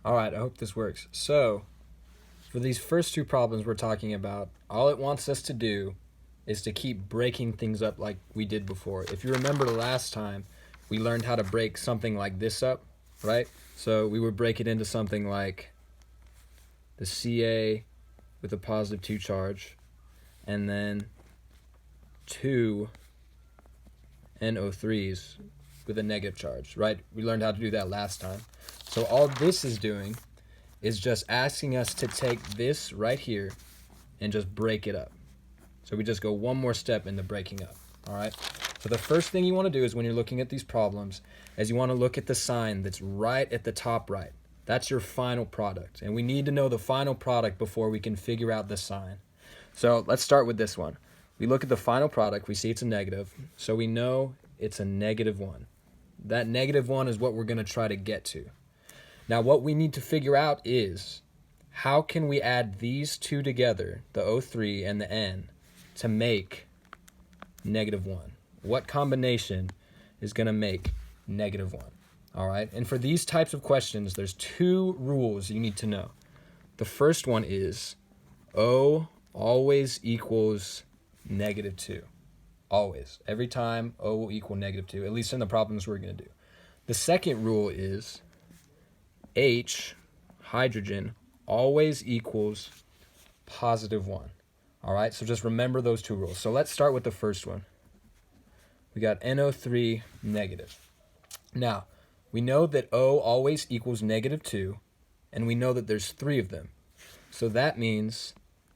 All right, I hope this works. So, for these first two problems we're talking about, all it wants us to do is to keep breaking things up like we did before. If you remember last time, we learned how to break something like this up, right? So we would break it into something like the Ca with a positive 2 charge, and then two NO3s with a negative charge, right? We learned how to do that last time. So all this is doing is just asking us to take this right here and just break it up. So we just go one more step in the breaking up, all right? So the first thing you want to do is when you're looking at these problems is you want to look at the sign that's right at the top right. That's your final product, and we need to know the final product before we can figure out the sign. So let's start with this one. We look at the final product, we see it's a negative, so we know it's a -1. That -1 is what we're going to try to get to. Now what we need to figure out is how can we add these two together, the O3 and the N, to make -1? What combination is going to make -1? All right, and for these types of questions, there's two rules you need to know. The first one is O always equals -2. Always. Every time O will equal -2, at least in the problems we're going to do. The second rule is H, hydrogen, always equals +1. All right, so just remember those two rules. So let's start with the first one. We got NO3 negative. Now, we know that O always equals -2, and we know that there's 3 of them. So that means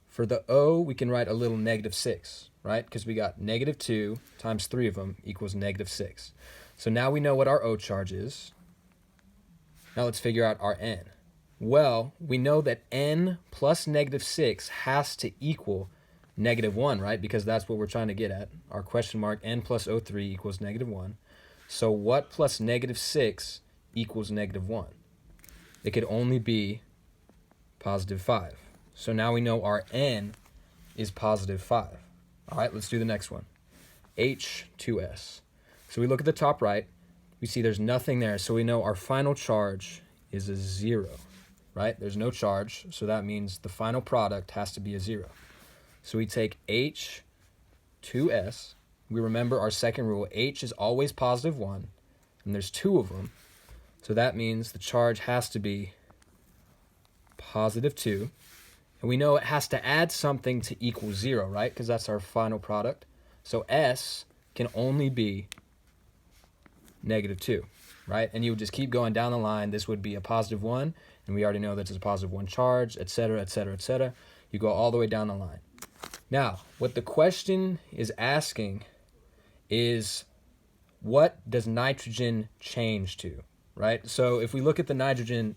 for the O, we can write a little -6, right? Because we got -2 times 3 of them equals -6. So now we know what our O charge is. Now let's figure out our N. Well, we know that N plus -6 has to equal -1, right? Because that's what we're trying to get at. Our question mark, N plus O3 equals -1. So what plus -6 equals -1? It could only be +5. So now we know our N is +5. All right, let's do the next one. H2S. So we look at the top right. We see there's nothing there. So we know our final charge is a 0, right? There's no charge. So that means the final product has to be a 0. So we take H2S. We remember our second rule. H is always +1, and there's 2 of them. So that means the charge has to be +2. And we know it has to add something to equal 0, right? Because that's our final product. So S can only be -2, right? And you would just keep going down the line. This would be a +1, and we already know that it's a +1 charge, etc., etc., etc. You go all the way down the line. Now, what the question is asking is, what does nitrogen change to, right? So if we look at the nitrogen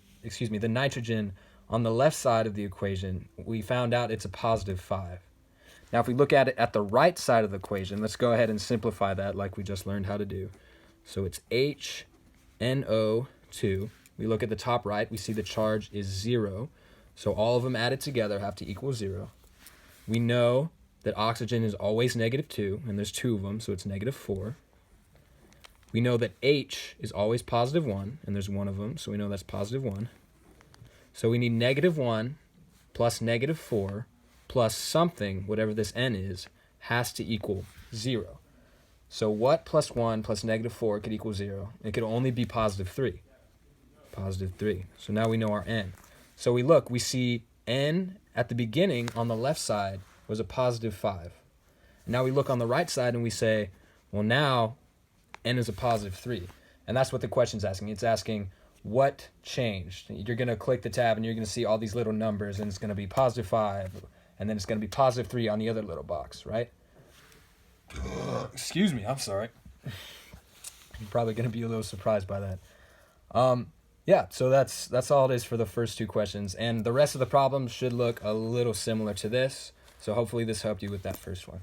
on the left side of the equation, we found out it's a +5. Now, if we look at it at the right side of the equation, let's go ahead and simplify that like we just learned how to do. So it's HNO2. We look at the top right, we see the charge is 0. So all of them added together have to equal 0. We know that oxygen is always -2, and there's 2 of them, so it's -4. We know that H is always +1, and there's 1 of them, so we know that's +1. So we need -1 plus -4 plus something, whatever this N is, has to equal 0. So what plus 1 plus -4 could equal 0? It could only be +3. +3. So now we know our N. So we see N at the beginning on the left side was a +5. And now we look on the right side and we say, well, now N is a +3. And that's what the question's asking. It's asking, what changed? You're going to click the tab and you're going to see all these little numbers, and it's going to be +5, and then it's going to be +3 on the other little box, right? Excuse me, I'm sorry. I'm probably going to be a little surprised by that. Yeah, so that's all it is for the first 2 questions, and the rest of the problems should look a little similar to this. So hopefully this helped you with that first one.